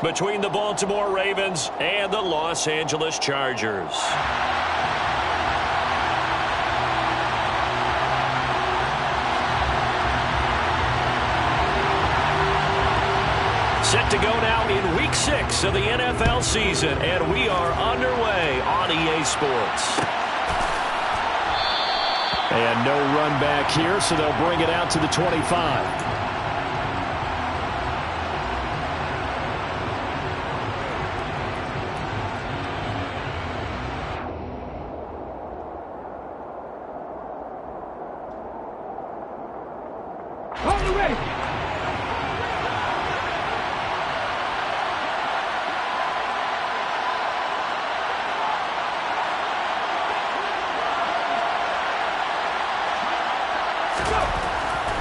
between the Baltimore Ravens and the Los Angeles Chargers. Set to go now in Week 6 of the NFL season, and we are underway on EA Sports. And no run back here, so they'll bring it out to the 25.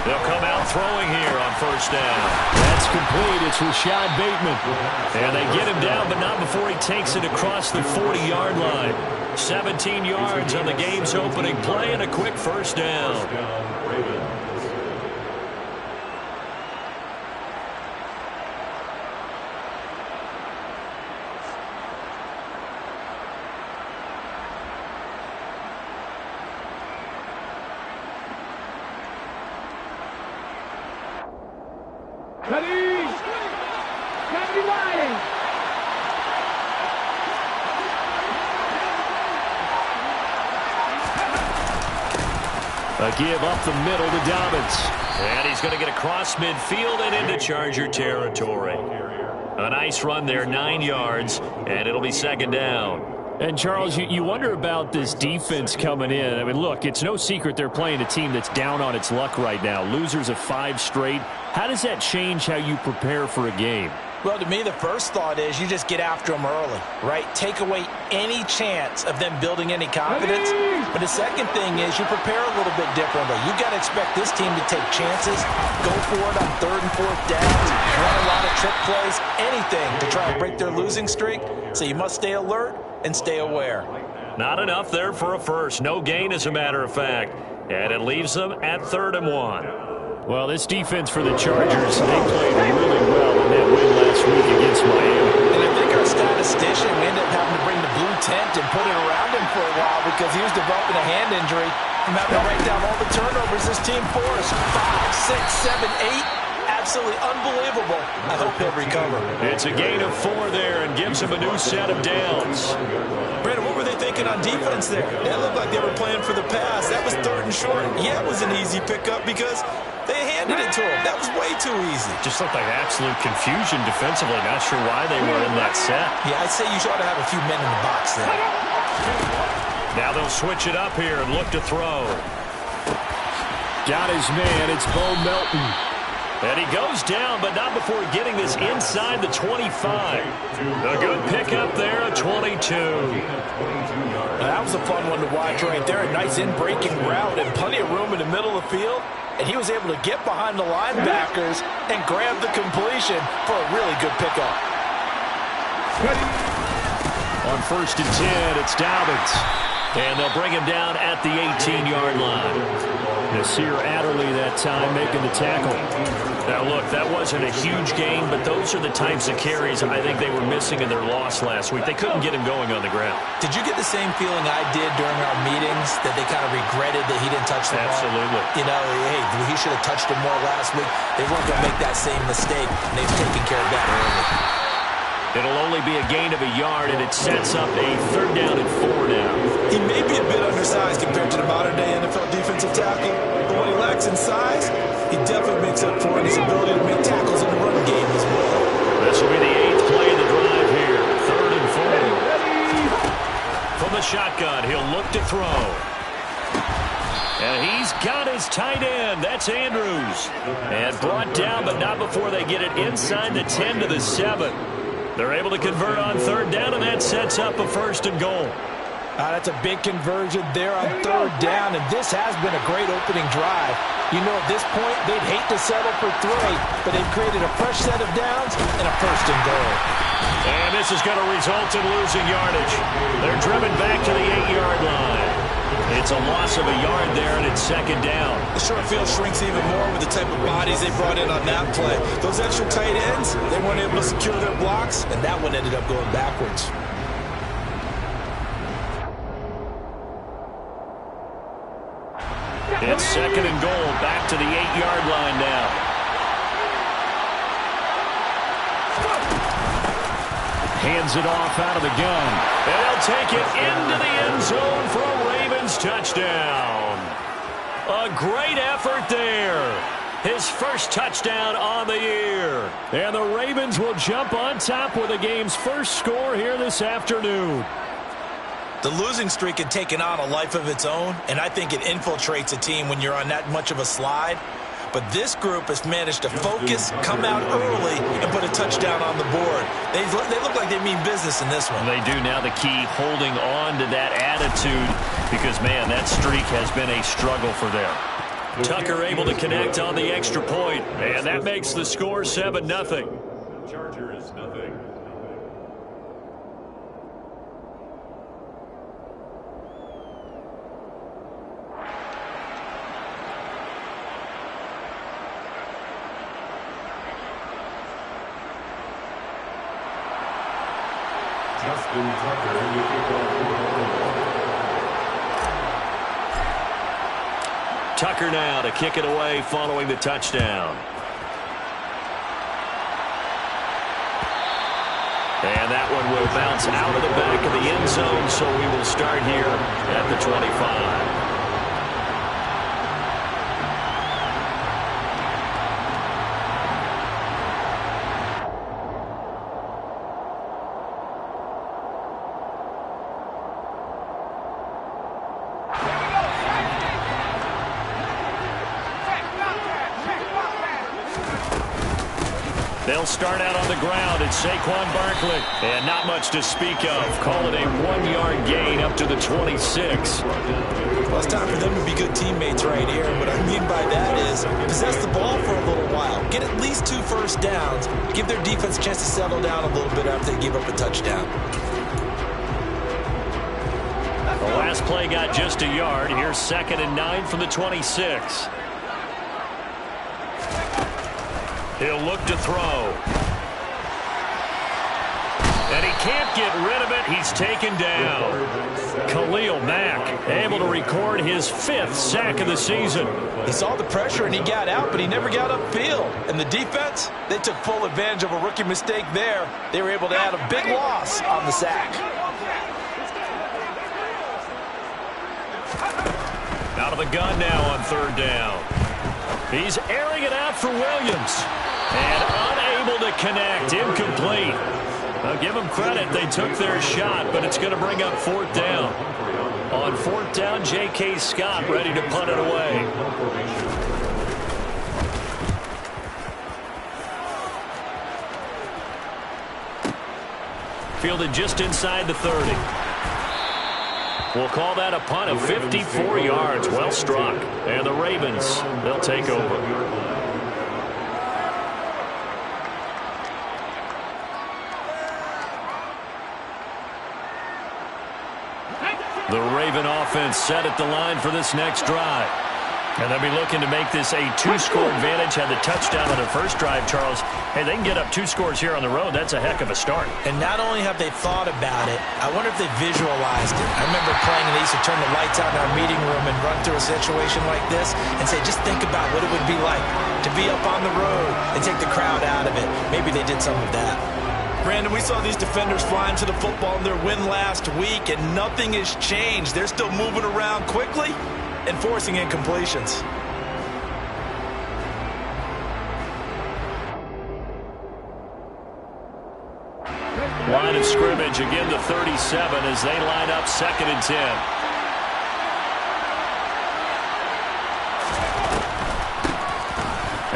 They'll come out throwing here on first down. That's complete. It's Rashad Bateman. And they get him down, but not before he takes it across the 40-yard line. 17 yards on the game's opening play and a quick first down. A give up the middle to Dobbins. And he's going to get across midfield and into Charger territory. A nice run there, 9 yards, and it'll be second down. And, Charles, you wonder about this defense coming in. I mean, look, it's no secret they're playing a team that's down on its luck right now. Losers of 5 straight. How does that change how you prepare for a game? Well, to me, the first thought is you just get after them early, right? Take away any chance of them building any confidence. But the second thing is you prepare a little bit differently. You got to expect this team to take chances, go for it on 3rd and 4th downs, run a lot of trick plays, anything to try to break their losing streak. So you must stay alert and stay aware. Not enough there for a first. No gain, as a matter of fact. And it leaves them at 3rd and 1. Well, this defense for the Chargers, they played really well in that win last week against Miami. And I think our statistician, we ended up having to bring the blue tent and put it around him for a while because he was developing a hand injury from having to write down all the turnovers this team forced. 5, 6, 7, 8. Absolutely unbelievable. I hope he'll recover. It's a gain of 4 there and gives him a new set of downs. Brandon, what were they thinking on defense there? It looked like they were playing for the pass. That was 3rd and short. Yeah, it was an easy pickup because they handed it to him. That was way too easy. Just looked like absolute confusion defensively. Not sure why they were in that set. Yeah, I'd say you ought to have a few men in the box there. Now they'll switch it up here and look to throw. Got his man. It's Bo Melton. And he goes down, but not before getting this inside the 25. A good pickup there, a 22. That was a fun one to watch right there. A nice in-breaking route and plenty of room in the middle of the field. And he was able to get behind the linebackers and grab the completion for a really good pickup. On 1st and 10, it's Dobbins. And they'll bring him down at the 18-yard line. Nasir Adderley that time making the tackle. Now, look, that wasn't a huge game, but those are the types of carries I think they were missing in their loss last week. They couldn't get him going on the ground. Did you get the same feeling I did during our meetings, that they kind of regretted that he didn't touch the ball? Absolutely. You know, hey, he should have touched him more last week. They weren't going to make that same mistake, and they've taken care of that early. It'll only be a gain of a yard, and it sets up a 3rd down and 4 now. He may be a bit undersized compared to the modern-day NFL defensive tackle, but what he lacks in size, he definitely makes up for in his ability to make tackles in the run game as well. This will be the 8th play of the drive here, 3rd and 4. From the shotgun, he'll look to throw. And he's got his tight end. That's Andrews. And brought down, but not before they get it inside the 10 to the 7. They're able to convert on 3rd down, and that sets up a 1st and goal. That's a big conversion there on 3rd down, and this has been a great opening drive. You know, at this point, they'd hate to settle for 3, but they've created a fresh set of downs and a 1st and goal. And this is going to result in losing yardage. They're driven back to the 8-yard line. It's a loss of a yard there, and it's second down. The short field shrinks even more with the type of bodies they brought in on that play. Those extra tight ends, they weren't able to secure their blocks, and that one ended up going backwards. It's second and goal, back to the 8-yard line now. Hands it off out of the gun. And they'll take it into the end zone for a Ravens touchdown. A great effort there. His first touchdown on the year. And the Ravens will jump on top with the game's first score here this afternoon. The losing streak had taken on a life of its own, and I think it infiltrates a team when you're on that much of a slide. But this group has managed to focus, come out early, and put a touchdown on the board. They look like they mean business in this one. They do. Now the key, holding on to that attitude, because, man, that streak has been a struggle for them. Tucker able to connect on the extra point, and that makes the score 7-0. Chargers, nothing. Tucker now to kick it away following the touchdown. And that one will bounce out of the back of the end zone, so we will start here at the 25. They'll start out on the ground. It's Saquon Barkley. And not much to speak of. Call it a 1-yard gain up to the 26. Well, it's time for them to be good teammates right here. What I mean by that is possess the ball for a little while. Get at least 2 first downs. Give their defense a chance to settle down a little bit after they give up a touchdown. The last play got just a yard. Here's 2nd and 9 from the 26. He'll look to throw. And he can't get rid of it. He's taken down. Khalil Mack able to record his 5th sack of the season. He saw the pressure and he got out, but he never got upfield. And the defense, they took full advantage of a rookie mistake there. They were able to add a big loss on the sack. Out of the gun now on 3rd down. He's airing it out for Williams. And unable to connect. Incomplete. I'll give them credit. They took their shot, but it's going to bring up 4th down. On 4th down, J.K. Scott ready to punt it away. Fielded just inside the 30. We'll call that a punt of 54 yards. Well struck. And the Ravens, they'll take over. The Raven offense set at the line for this next drive. And they'll be looking to make this a 2-score advantage. Had the touchdown on their first drive, Charles. Hey, they can get up 2 scores here on the road. That's a heck of a start. And not only have they thought about it, I wonder if they visualized it. I remember playing and they used to turn the lights out in our meeting room and run through a situation like this and say, just think about what it would be like to be up on the road and take the crowd out of it. Maybe they did some of that. Brandon, we saw these defenders flying to the football in their win last week, and nothing has changed. They're still moving around quickly and forcing incompletions. Line of scrimmage, again the 37 as they line up 2nd and 10.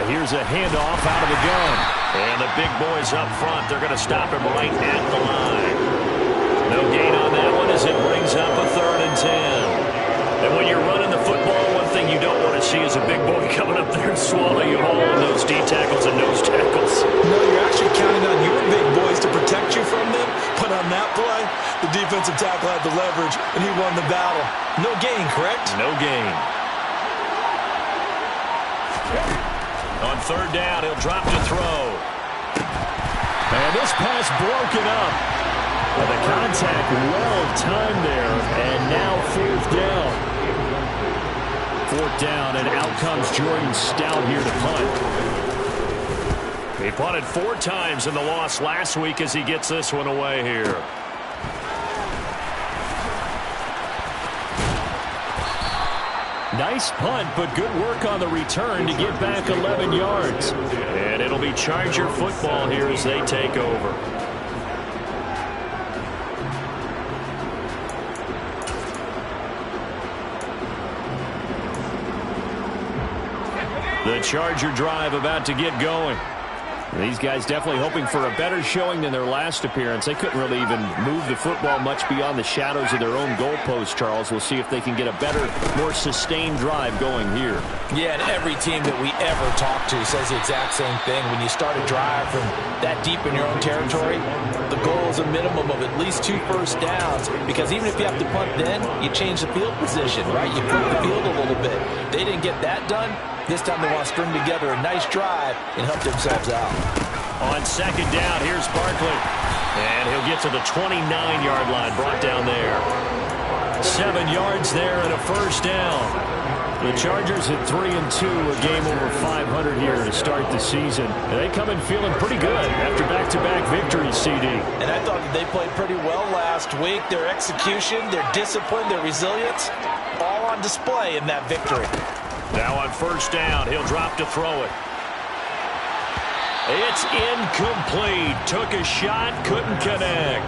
And here's a handoff out of the gun. And the big boys up front, they're going to stop him right at the line. No gain on that one as it brings up a 3rd and 10. And when you're running the football, one thing you don't want to see is a big boy coming up there and swallow you whole on those D tackles and nose tackles. No, you're actually counting on your big boys to protect you from them. But on that play, The defensive tackle had the leverage, and he won the battle. No gain, correct? No gain. On third down, he'll drop to throw. And this pass broken up. Well, the contact well-timed there, and now fourth down. Fourth down, and out comes Jordan Stout here to punt. He punted 4 times in the loss last week as he gets this one away here. Nice punt, but good work on the return to get back 11 yards. And it'll be Charger football here as they take over. The Charger drive about to get going. These guys definitely hoping for a better showing than their last appearance. They couldn't really even move the football much beyond the shadows of their own goalpost, Charles. We'll see if they can get a better, more sustained drive going here. Yeah, and every team that we ever talk to says the exact same thing. When you start a drive from that deep in your own territory, the goal is a minimum of at least 2 first downs, because even if you have to punt then, you change the field position, right? You flip the field a little bit. They didn't get that done. This time they want to string together a nice drive and help themselves out. On second down, here's Barkley. And he'll get to the 29-yard line, brought down there. 7 yards there and a first down. The Chargers at 3-2, a game over 500 here to start the season. And they come in feeling pretty good after back-to-back victories, CD. And I thought that they played pretty well last week. Their execution, their discipline, their resilience, all on display in that victory. Now on first down, he'll drop to throw it. It's incomplete. Took a shot, couldn't connect.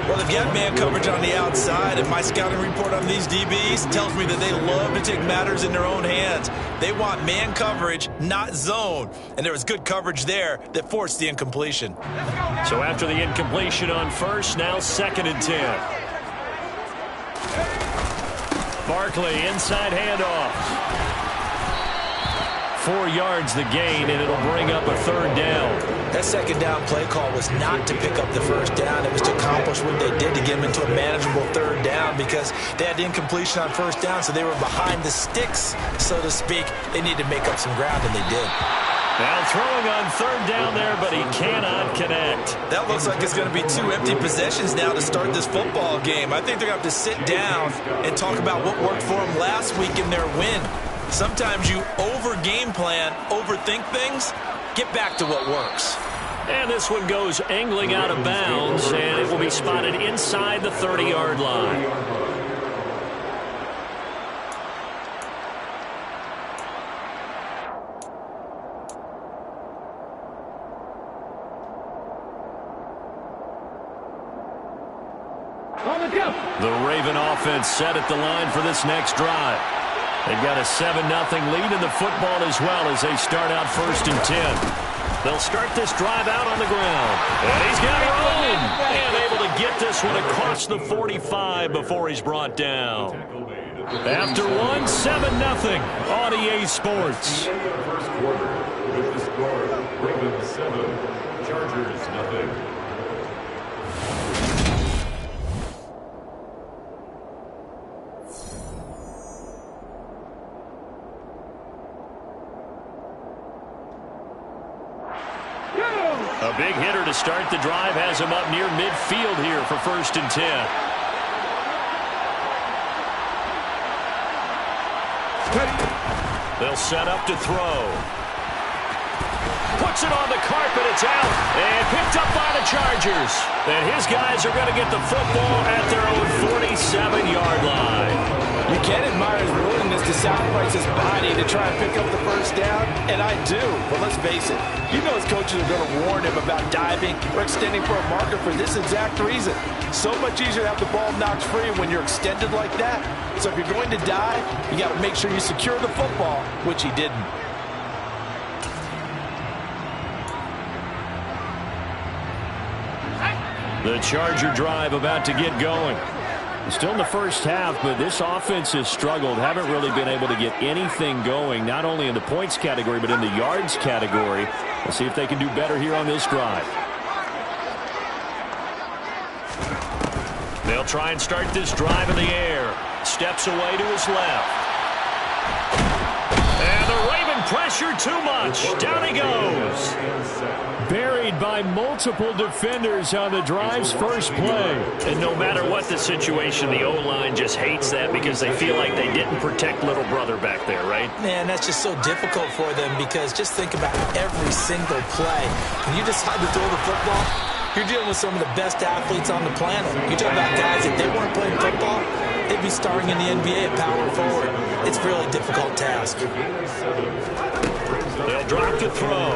Well, they've got man coverage on the outside, and my scouting report on these DBs tells me that they love to take matters in their own hands. They want man coverage, not zone. And there was good coverage there that forced the incompletion. So after the incompletion on first, now 2nd and 10. Barkley, inside handoff. 4 yards the gain, and it'll bring up a third down. That second down play call was not to pick up the first down. It was to accomplish what they did to get them into a manageable third down, because they had incompletion on first down, so they were behind the sticks, so to speak. They needed to make up some ground, and they did. Now throwing on third down there, but he cannot connect. That looks like it's going to be 2 empty possessions now to start this football game. I think they're going to have to sit down and talk about what worked for them last week in their win. Sometimes you over-game plan, overthink things, get back to what works. And this one goes angling out of bounds, and it will be spotted inside the 30-yard line. The Raven offense set at the line for this next drive. They've got a 7-0 lead in the football as well as they start out 1st and 10. They'll start this drive out on the ground. And he's got room. And able to get this one across the 45 before he's brought down. After one, 7-0 on EA Sports. First quarter with the score, Ravens 7, Chargers 0. A big hitter to start the drive has him up near midfield here for 1st and 10. They'll set up to throw. Puts it on the carpet, it's out, and picked up by the Chargers. And his guys are going to get the football at their own 47-yard line. You can admire his willingness to sacrifice his body to try and pick up the first down, and I do. But let's face it, you know his coaches are going to warn him about diving or extending for a marker for this exact reason. So much easier to have the ball knocked free when you're extended like that. So if you're going to dive, you got to make sure you secure the football, which he didn't. The Charger drive about to get going. Still in the first half, but this offense has struggled. Haven't really been able to get anything going, not only in the points category, but in the yards category. We'll see if they can do better here on this drive. They'll try and start this drive in the air. Steps away to his left. And the Raven pressure too much. Down he goes. Buried by multiple defenders on the drive's first play. And no matter what the situation, the O-line just hates that because they feel like they didn't protect little brother back there, right? Man, that's just so difficult for them because just think about every single play. When you decide to throw the football, you're dealing with some of the best athletes on the planet. You're talking about guys, if they weren't playing football, they'd be starring in the NBA at power forward. It's a really difficult task. They'll drop to throw.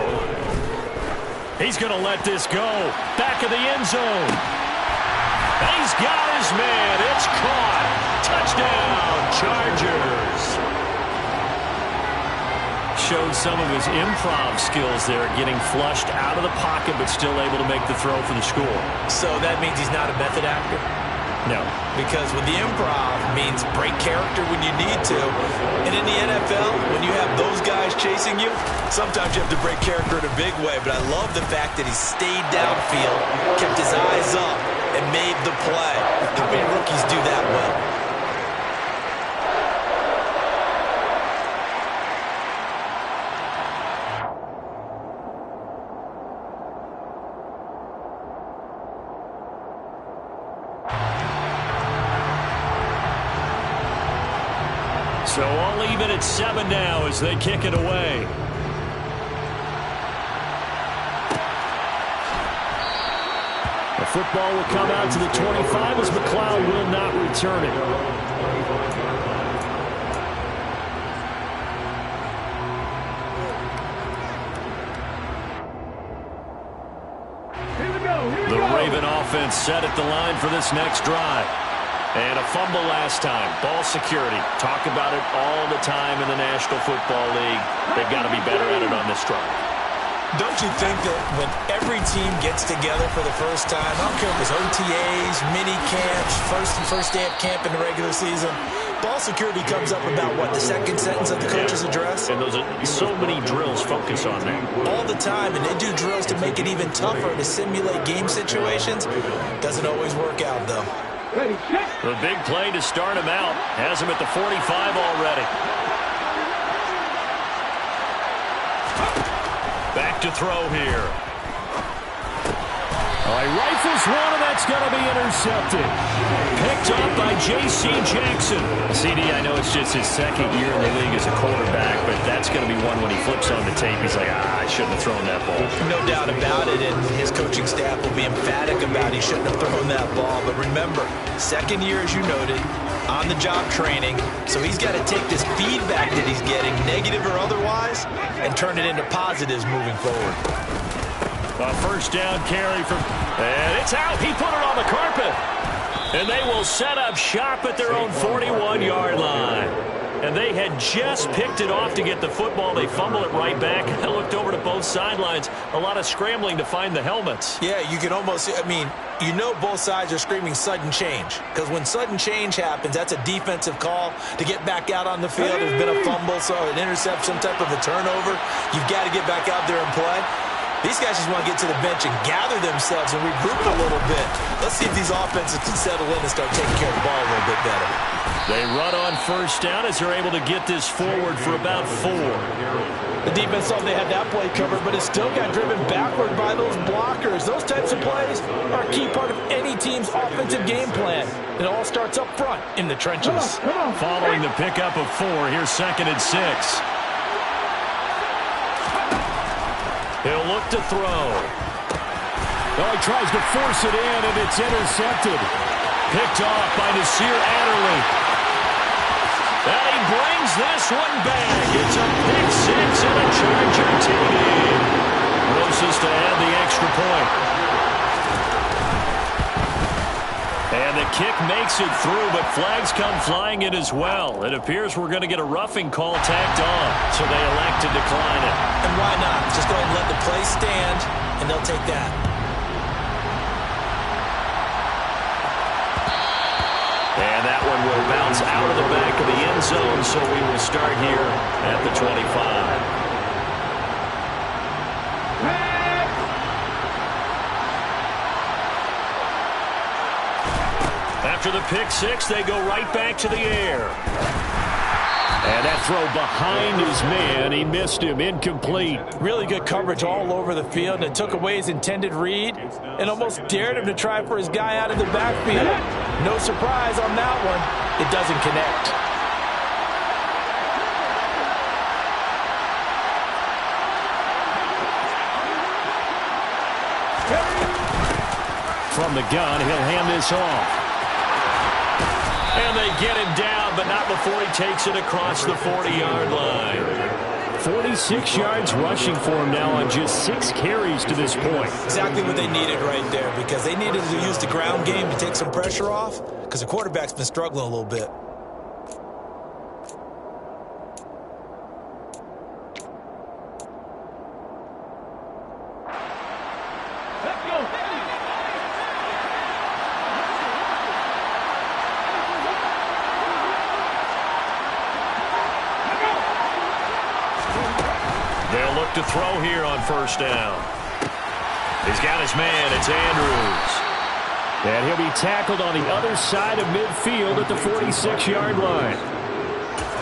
He's going to let this go. Back of the end zone. He's got his man. It's caught. Touchdown, Chargers. Showed some of his improv skills there, getting flushed out of the pocket but still able to make the throw for the score. So that means he's not a method actor? No. Because with the improv means break character when you need to. And in the NFL, when you have those guys chasing you, sometimes you have to break character in a big way. But I love the fact that he stayed downfield, kept his eyes up, and made the play. How many rookies do that well? So all even at 7 now as they kick it away. The football will come out to the 25 as McLeod will not return it. The Raven offense set at the line for this next drive. And a fumble last time. Ball security. Talk about it all the time in the National Football League. They've got to be better at it on this drive. Don't you think that when every team gets together for the first time, I don't care if it's OTAs, mini camps, first day of camp in the regular season, ball security comes up about what, the second sentence of the coach's address? And those are so many drills focus on that. All the time, and they do drills to make it even tougher to simulate game situations. Doesn't always work out, though. The big play to start him out. Has him at the 45 already. Back to throw here. He rifles one, and that's going to be intercepted. Picked up by J.C. Jackson. CD, I know it's just his second year in the league as a quarterback, but that's going to be one when he flips on the tape. He's like, I shouldn't have thrown that ball. No doubt about it, and his coaching staff will be emphatic about he shouldn't have thrown that ball. But remember, second year, as you noted, on-the-job training, so he's got to take this feedback that he's getting, negative or otherwise, and turn it into positives moving forward. A first down carry from, and it's out. He put it on the carpet. And they will set up shop at their own 41-yard line. And they had just picked it off to get the football. They fumble it right back. I looked over to both sidelines. A lot of scrambling to find the helmets. Yeah, you can almost, you know both sides are screaming sudden change. Because when sudden change happens, that's a defensive call to get back out on the field. There's been a fumble, so an intercept, some type of a turnover. You've got to get back out there and play. These guys just want to get to the bench and gather themselves and regroup a little bit. Let's see if these offenses can settle in and start taking care of the ball a little bit better. They run on first down as they're able to get this forward for about 4. The defense thought they had that play covered, but it still got driven backward by those blockers. Those types of plays are a key part of any team's offensive game plan. It all starts up front in the trenches. Following the pickup of 4, here's 2nd and 6. He'll look to throw. He tries to force it in, and it's intercepted. Picked off by Nasir Adderley. And he brings this one back. It's a pick 6 and a Charger TD. Roses to add the extra point. And the kick makes it through, but flags come flying in as well. It appears we're going to get a roughing call tacked on, so they elect to decline it. And why not? Just go ahead and let the play stand, and they'll take that. And that one will bounce out of the back of the end zone, so we will start here at the 25. After the pick six, they go right back to the air. And that throw behind his man, he missed him, incomplete. Really good coverage all over the field, and it took away his intended read and almost dared him to try for his guy out of the backfield. No surprise on that one. It doesn't connect. From the gun, he'll hand this off. And they get him down, but not before he takes it across the 40-yard line. 46 yards rushing for him now on just 6 carries to this point. Exactly what they needed right there, because they needed to use the ground game to take some pressure off, because the quarterback's been struggling a little bit. To throw here on first down. He's got his man. It's Andrews. And he'll be tackled on the other side of midfield at the 46-yard line.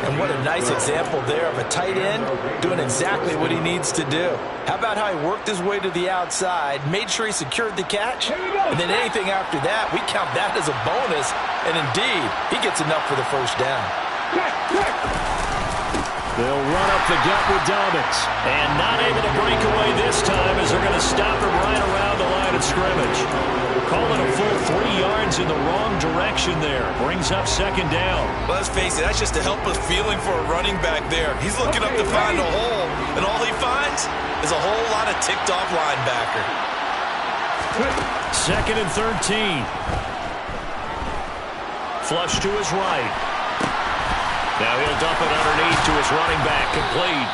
And what a nice example there of a tight end doing exactly what he needs to do. How about how he worked his way to the outside, made sure he secured the catch, and then anything after that, we count that as a bonus. And indeed, he gets enough for the first down. They'll run up the gut with Dobbins. And not able to break away this time as they're going to stop him right around the line of scrimmage. Calling a full 3 yards in the wrong direction there. Brings up second down. Well, let's face it, that's just a helpless feeling for a running back there. He's looking up to find a hole, and all he finds is a whole lot of ticked-off linebacker. Second and 13. Flush to his right. Now he'll dump it underneath to his running back, complete.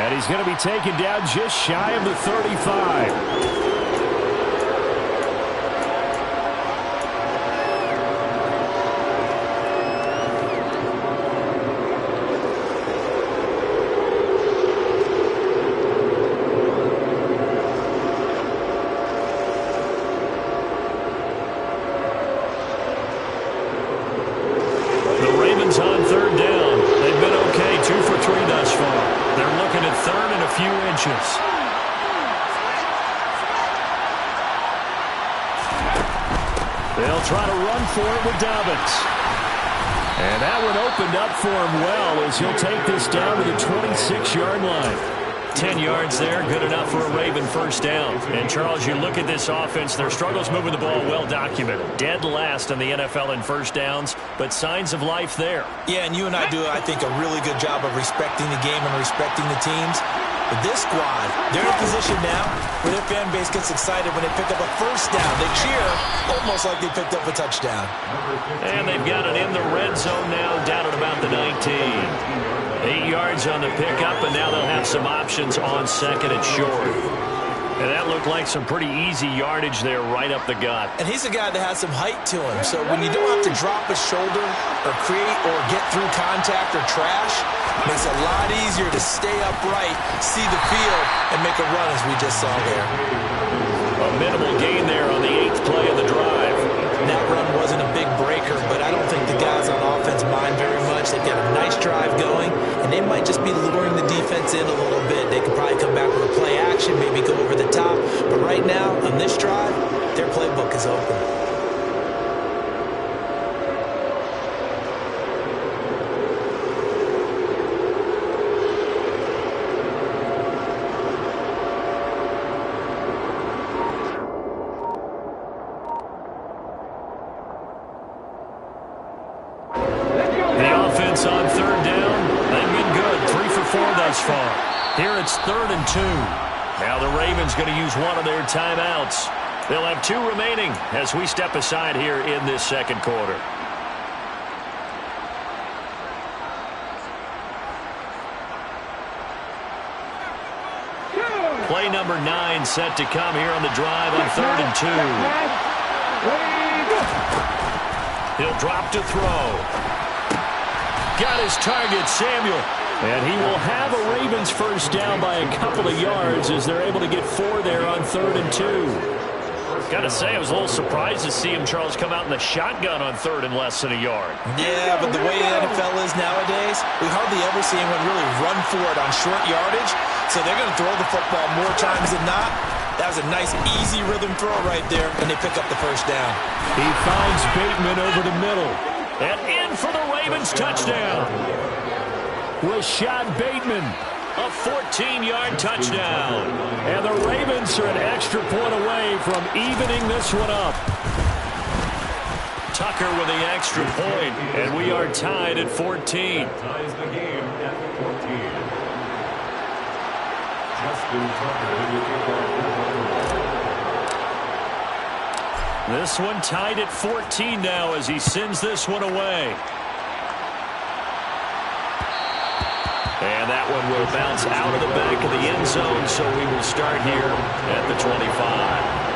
And he's going to be taken down just shy of the 35. On third down. They've been okay, 2 for 3 thus far. They're looking at third and a few inches. They'll try to run for it with Dobbins. And that one opened up for him well as he'll take this down to the 26-yard line. 10 yards there, good enough for a Raven first down. And, Charles, you look at this offense, their struggles moving the ball well documented. Dead last in the NFL in first downs, but signs of life there. Yeah, and you and I do, I think, a really good job of respecting the game and respecting the teams. But this squad, they're in a position now where their fan base gets excited when they pick up a first down. They cheer almost like they picked up a touchdown. And they've got it in the red zone now, down at about the 19. 8 yards on the pickup, and now they'll have some options on second and short. And that looked like some pretty easy yardage there right up the gut. And he's a guy that has some height to him. So when you don't have to drop a shoulder or create or get through contact or trash, it makes it a lot easier to stay upright, see the field, and make a run as we just saw there. A minimal gain there on the 8th play of the drive. That run wasn't a big breaker, but I don't think the guys on offense mind very much. They've got a nice drive going, and they might just be luring the defense in a little bit. They could probably come back with a play action, maybe go over the top. But right now, on this drive, their playbook is open. On third down, they've been good. 3 for 4 thus far. Here it's 3rd and 2. Now the Ravens going to use one of their timeouts. They'll have 2 remaining as we step aside here in this second quarter. Play number 9 set to come here on the drive on 3rd and 2. He'll drop to throw. Got his target, Samuel. And he will have a Ravens first down by a couple of yards as they're able to get 4 there on 3rd and 2. Gotta say, I was a little surprised to see him, Charles, come out in the shotgun on 3rd and less than a yard. Yeah, but the way the NFL is nowadays, we hardly ever see anyone really run for it on short yardage. So they're going to throw the football more times than not. That was a nice, easy rhythm throw right there, and they pick up the first down. He finds Bateman over the middle. And in for the Ravens touchdown. Rashad Bateman. A 14-yard touchdown. And the Ravens are an extra point away from evening this one up. Tucker with the extra point, and we are tied at 14. Ties the game at 14. Justin Tucker in the kickoff. This one tied at 14 now as he sends this one away. And that one will bounce out of the back of the end zone, so we will start here at the 25.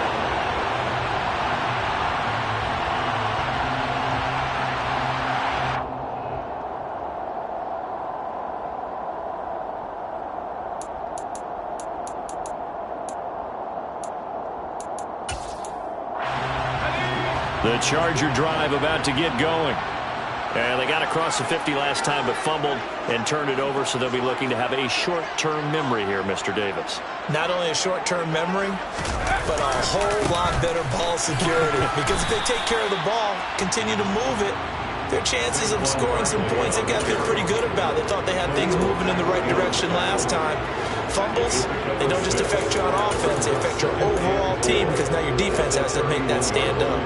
The Charger drive about to get going. And they got across the 50 last time but fumbled and turned it over, so they'll be looking to have a short-term memory here, Mr. Davis. Not only a short-term memory, but a whole lot better ball security. Because if they take care of the ball, continue to move it, their chances of scoring some points, they've got to feel pretty good about. They thought they had things moving in the right direction last time. Fumbles, they don't just affect you on offense, they affect your overall team because now your defense has to make that stand up.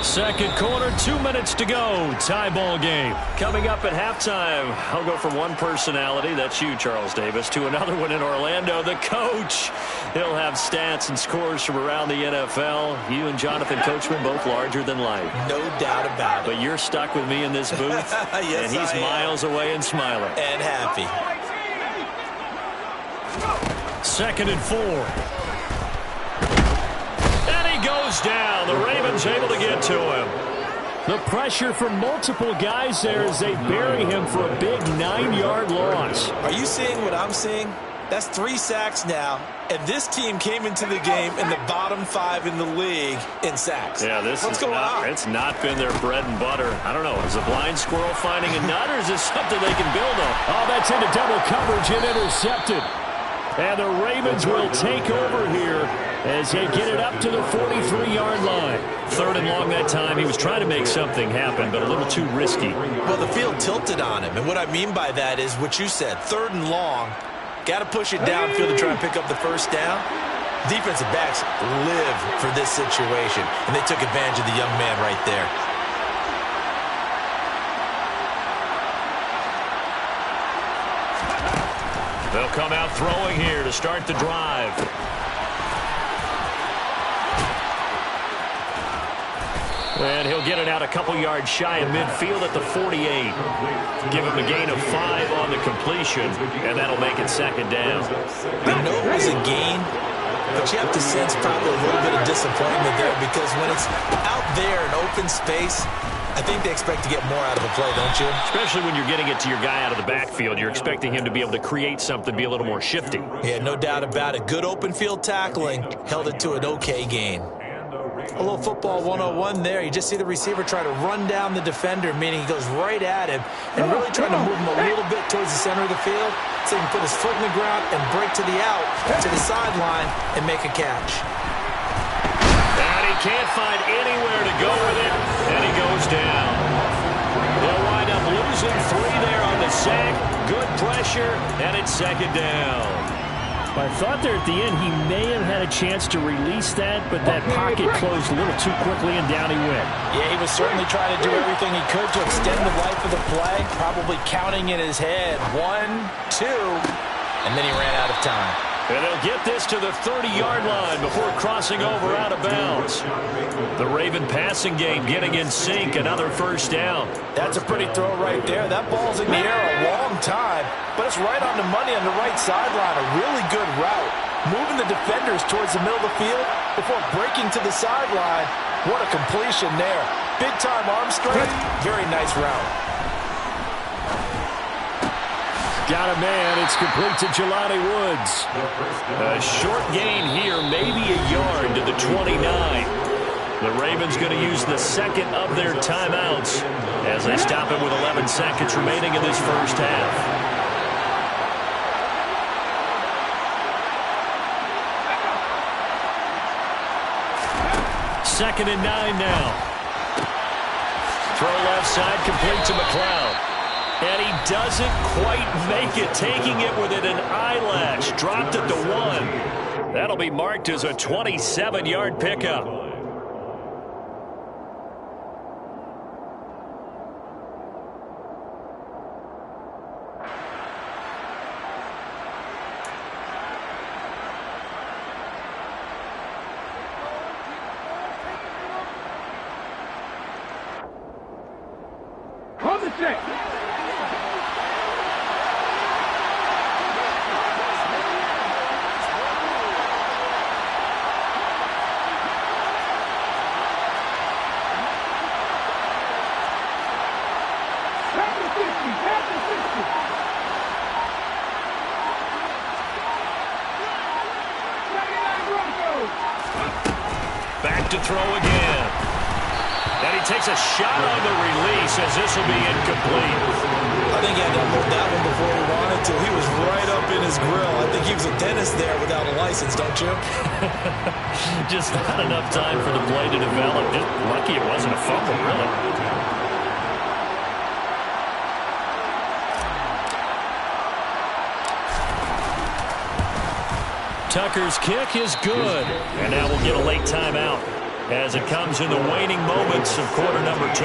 Second quarter, 2 minutes to go. Tie ball game. Coming up at halftime, I'll go from one personality, that's you, Charles Davis, to another one in Orlando, the coach. He'll have stats and scores from around the NFL. You and Jonathan Coachman, both larger than life. No doubt about it. But you're stuck with me in this booth, yes, and he's miles away and smiling. And happy. 2nd and 4. Goes down. The Ravens able to get to him. The pressure from multiple guys there as they bury him for a big 9-yard loss. Are you seeing what I'm seeing? That's 3 sacks now, and this team came into the game in the bottom 5 in the league in sacks. Yeah, What's going on? It's not been their bread and butter. I don't know. Is a blind squirrel finding a nut, or is this something they can build on? Oh, that's into double coverage and intercepted. And the Ravens will take over here as they get it up to the 43-yard line. 3rd and long that time. He was trying to make something happen, but a little too risky. Well, the field tilted on him, and what I mean by that is what you said, 3rd and long. Got to push it downfield to try and pick up the first down. Defensive backs live for this situation, and they took advantage of the young man right there. They'll come out throwing here to start the drive. And he'll get it out a couple yards shy of midfield at the 48. Give him a gain of 5 on the completion, and that'll make it 2nd down. I know it was a gain, but you have to sense probably a little bit of disappointment there because when it's out there in open space, I think they expect to get more out of a play, don't you? Especially when you're getting it to your guy out of the backfield. You're expecting him to be able to create something, be a little more shifty. Yeah, no doubt about it. Good open field tackling. Held it to an okay gain. A little football 101 there. You just see the receiver try to run down the defender, meaning he goes right at him and really trying to move him a little bit towards the center of the field so he can put his foot in the ground and break to the out, to the sideline, and make a catch. And he can't find anywhere to go with it, and he goes down. They'll wind up losing 3 there on the sack. Good pressure, and it's 2nd down. I thought there at the end he may have had a chance to release that, but that pocket closed a little too quickly, and down he went. Yeah, he was certainly trying to do everything he could to extend the life of the play, probably counting in his head 1, 2, and then he ran out of time. And they'll get this to the 30-yard line before crossing over out of bounds. The Raven passing game getting in sync, another first down. That's a pretty throw right there. That ball's in the air a long time, but it's right on the money on the right sideline. A really good route. Moving the defenders towards the middle of the field before breaking to the sideline. What a completion there. Big-time arm strength. Very nice route. Got a man. It's complete to Jelani Woods. A short gain here, maybe a yard to the 29. The Ravens going to use the second of their timeouts as they stop it with 11 seconds remaining in this first half. Second and 9 now. Throw left side, complete to McLeod. And he doesn't quite make it, taking it within an eyelash. Dropped at the 1. That'll be marked as a 27-yard pickup. Back to throw again. And he takes a shot on the release as this will be incomplete. I think he had to unload that one before he wanted to. He was right up in his grill. I think he was a dentist there without a license, don't you? Just not enough time for the play to develop. Just lucky it wasn't a fumble, really. Tucker's kick is good. And now we'll get a late timeout as it comes in the waning moments of quarter number 2.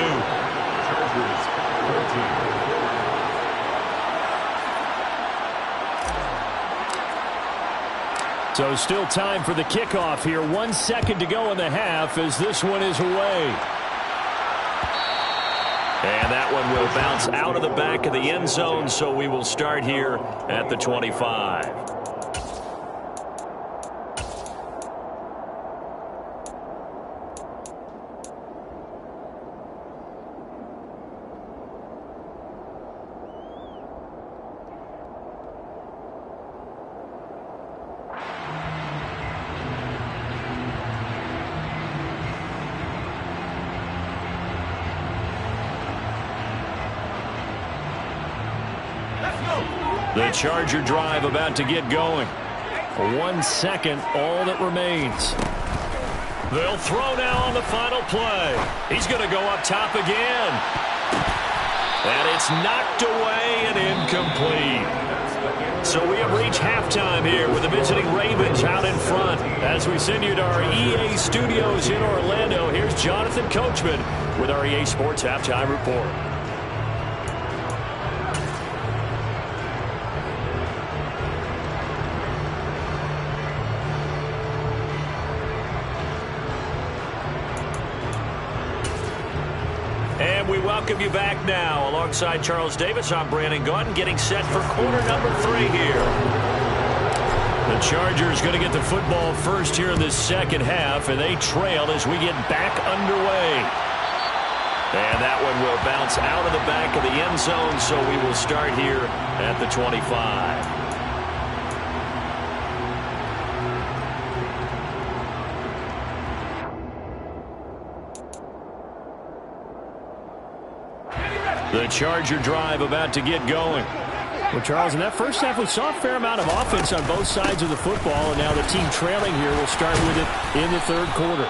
So still time for the kickoff here. 1 second to go in the half as this one is away. And that one will bounce out of the back of the end zone, so we will start here at the 25. The Charger drive about to get going. 1 second, all that remains. They'll throw now on the final play. He's going to go up top again. And it's knocked away and incomplete. So we have reached halftime here with the visiting Ravens out in front. As we send you to our EA studios in Orlando, here's Jonathan Coachman with our EA Sports Halftime Report. And we welcome you back now. Alongside Charles Davis, I'm Brandon Gaudin, getting set for quarter number 3 here. The Chargers going to get the football first here in this second half, and they trail as we get back underway. And that one will bounce out of the back of the end zone, so we will start here at the 25. The Charger drive about to get going. Well, Charles, in that first half, we saw a fair amount of offense on both sides of the football, and now the team trailing here will start with it in the third quarter.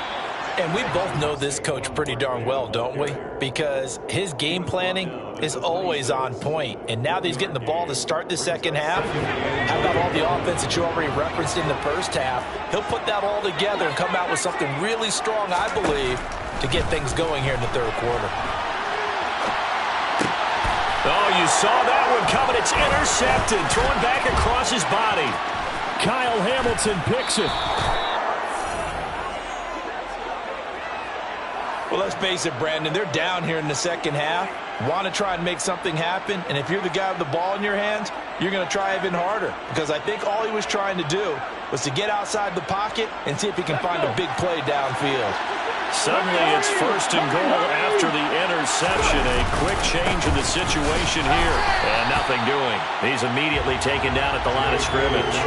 And we both know this coach pretty darn well, don't we? Because his game planning is always on point. And now that he's getting the ball to start the second half, how about all the offense that you already referenced in the first half? He'll put that all together and come out with something really strong, I believe, to get things going here in the third quarter. Oh, you saw that one coming. It's intercepted. Thrown back across his body. Kyle Hamilton picks it. Well, let's face it, Brandon. They're down here in the second half. Want to try and make something happen. And if you're the guy with the ball in your hands, you're going to try even harder. Because I think all he was trying to do was to get outside the pocket and see if he can find a big play downfield. Suddenly it's first and goal after the interception. A quick change in the situation here. And nothing doing. He's immediately taken down at the line of scrimmage.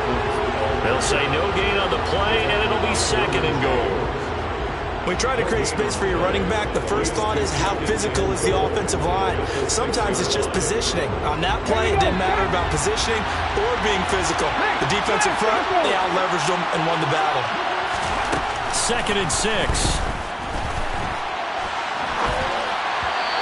They'll say no gain on the play, and it'll be second and goal. When you try to create space for your running back, the first thought is how physical is the offensive line. Sometimes it's just positioning. On that play, it didn't matter about positioning or being physical. The defensive front, they out-leveraged them and won the battle. Second and 6.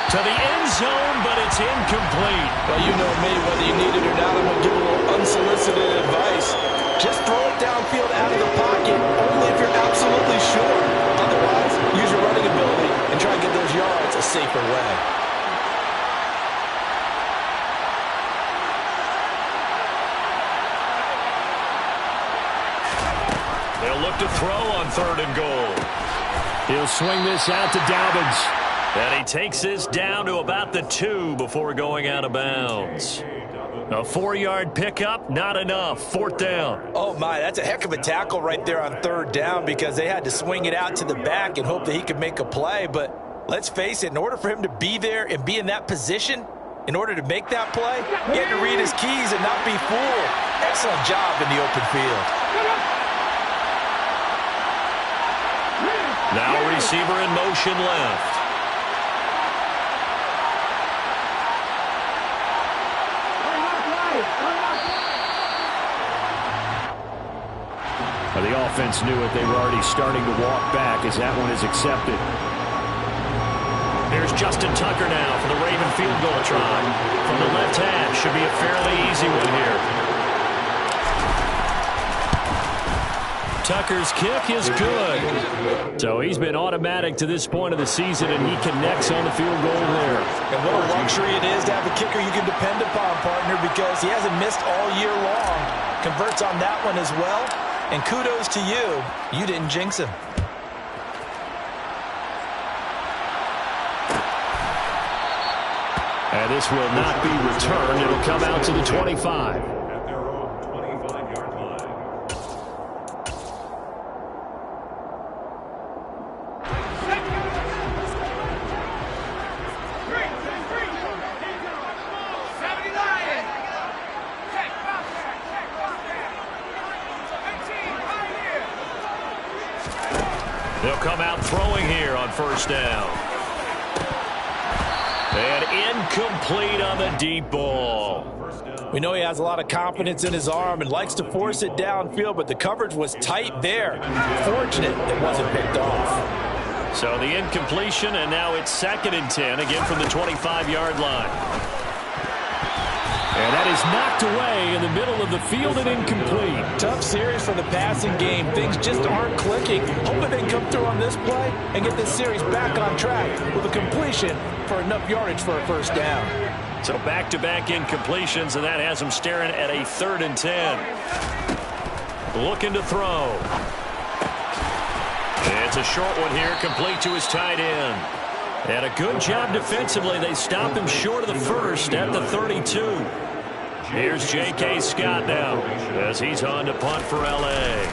To the end zone, but it's incomplete. Well, you know me, whether you need it or not, I'm going to give a little unsolicited advice. Just throw it downfield out of the pocket, only if you're absolutely sure. Otherwise, use your running ability and try to get those yards a safer way. They'll look to throw on third and goal. He'll swing this out to Dobbins. And he takes this down to about the 2 before going out of bounds. A 4-yard pickup, not enough. Fourth down. Oh, my, that's a heck of a tackle right there on third down because they had to swing it out to the back and hope that he could make a play. But let's face it, in order for him to be there and be in that position, in order to make that play, he had to read his keys and not be fooled. Excellent job in the open field. Now receiver in motion left. The offense knew it. They were already starting to walk back as that one is accepted. Here's Justin Tucker now for the Raven field goal try. From the left half, should be a fairly easy one here. Tucker's kick is good. So he's been automatic to this point of the season, and he connects on the field goal there. And what a luxury it is to have a kicker you can depend upon, partner, because he hasn't missed all year long. Converts on that one as well. And kudos to you. You didn't jinx him. And this will not be returned. It'll come out to the 25. At their own 25-yard line. They'll come out throwing here on first down. And incomplete on the deep ball. We know he has a lot of confidence in his arm and likes to force it downfield, but the coverage was tight there. Fortunate it wasn't picked off. So the incompletion, and now it's second and 10, again from the 25-yard line. And that is knocked away in the middle of the field and incomplete. Tough series for the passing game. Things just aren't clicking. Hoping they can come through on this play and get this series back on track with a completion for enough yardage for a first down. So back-to-back incompletions, and that has them staring at a third and 10. Looking to throw. It's a short one here, complete to his tight end. And a good job defensively. They stopped him short of the first at the 32. Here's J.K. Scott now as he's on to punt for L.A.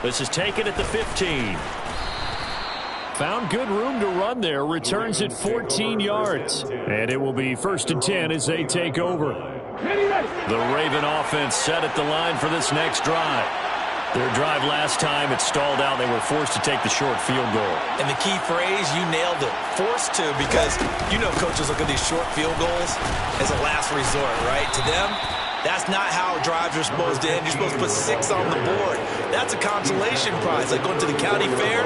This is taken at the 15. Found good room to run there. Returns it 14 yards. And it will be first and 10 as they take over. The Raven offense set at the line for this next drive. Their drive last time, it stalled out. They were forced to take the short field goal. And the key phrase, you nailed it. Forced to, because you know coaches look at these short field goals as a last resort, right? To them, that's not how drives are supposed to end. You're supposed to put 6 on the board. That's a consolation prize. Like going to the county fair,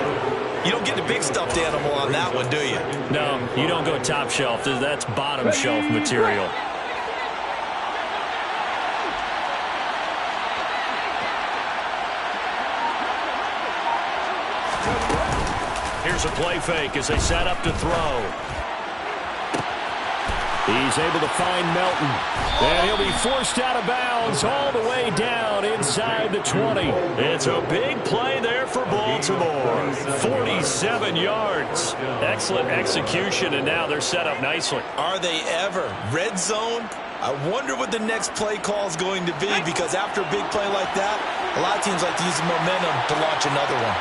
you don't get the big stuffed animal on that one, do you? No, you don't go top shelf. That's bottom shelf material. Here's a play fake as they set up to throw. He's able to find Melton. And he'll be forced out of bounds all the way down inside the 20. It's a big play there for Baltimore. 47 yards. Excellent execution, and now they're set up nicely. Are they ever? Red zone, I wonder what the next play call is going to be, because after a big play like that, a lot of teams like to use the momentum to launch another one.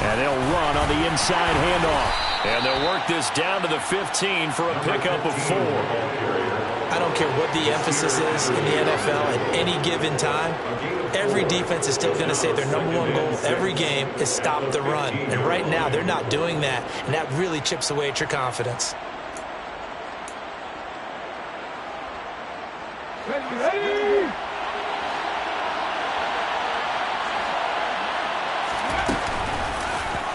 And they'll run on the inside handoff. And they'll work this down to the 15 for a pickup of 4. I don't care what the emphasis is in the NFL at any given time. Every defense is still going to say their #1 goal every game is stop the run. And right now, they're not doing that, and that really chips away at your confidence. Ready.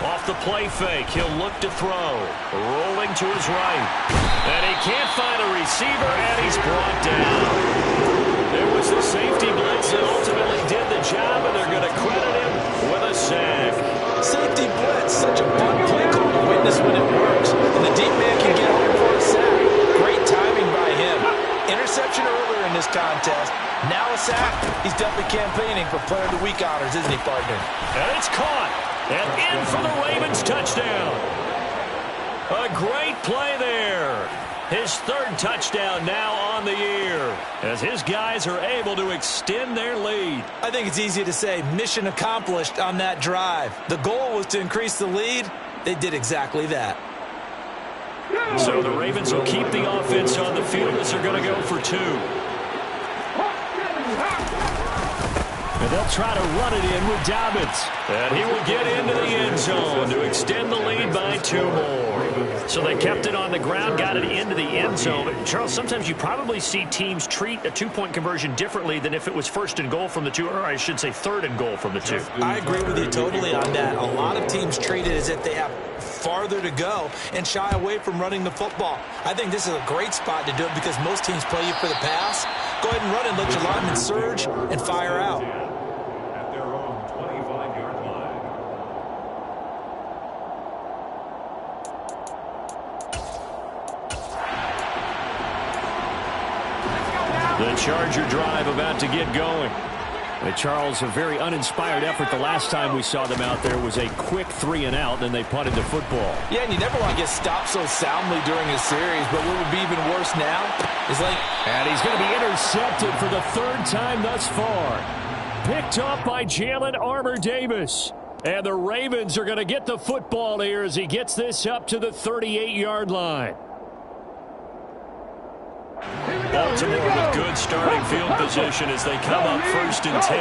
Off the play fake, he'll look to throw. Rolling to his right. And he can't find a receiver, and he's brought down. There was the safety blitz that ultimately did the job, and they're going to credit him with a sack. Safety blitz, such a fun play call to witness when it works. And the deep man can get home for a sack. Great timing by him. Interception earlier in this contest. Now a sack. He's definitely campaigning for Player of the Week honors, isn't he, partner? And it's caught. And in for the Ravens touchdown. A great play there. His 3rd touchdown now on the year, as his guys are able to extend their lead. I think it's easy to say mission accomplished on that drive. The goal was to increase the lead. They did exactly that. So the Ravens will keep the offense on the field as they're going to go for 2. And they'll try to run it in with Dobbins. And he will get into the end zone to extend the lead by 2 more. So they kept it on the ground, got it into the end zone. But Charles, sometimes you probably see teams treat a 2-point conversion differently than if it was 1st and goal from the 2, or I should say 3rd and goal from the 2. I agree with you totally on that. A lot of teams treat it as if they have farther to go and shy away from running the football. I think this is a great spot to do it because most teams play you for the pass. Go ahead and run it, let your linemen surge and fire out. At their own 25-yard line. The Charger drive about to get going. Charles, a very uninspired effort the last time we saw them out there was a quick 3-and-out, and they punted the football. Yeah, and you never want to get stopped so soundly during a series, but what would be even worse now is like... And he's going to be intercepted for the 3rd time thus far. Picked up by Jalen Armour-Davis. And the Ravens are going to get the football here as he gets this up to the 38-yard line. Baltimore with good starting field position as they come up 1st and 10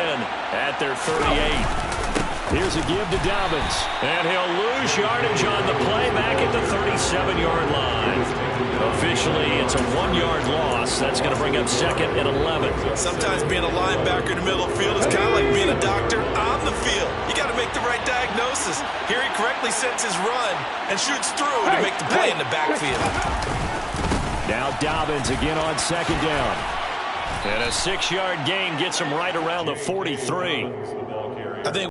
at their 38. Here's a give to Dobbins. And he'll lose yardage on the play back at the 37-yard line. Officially, it's a 1-yard loss. That's going to bring up 2nd and 11. Sometimes being a linebacker in the middle of the field is kind of like being a doctor on the field. You got to make the right diagnosis. Here he correctly sets his run and shoots through to make the play in the backfield. Now Dobbins again on 2nd down. And a 6-yard gain gets him right around the 43. I think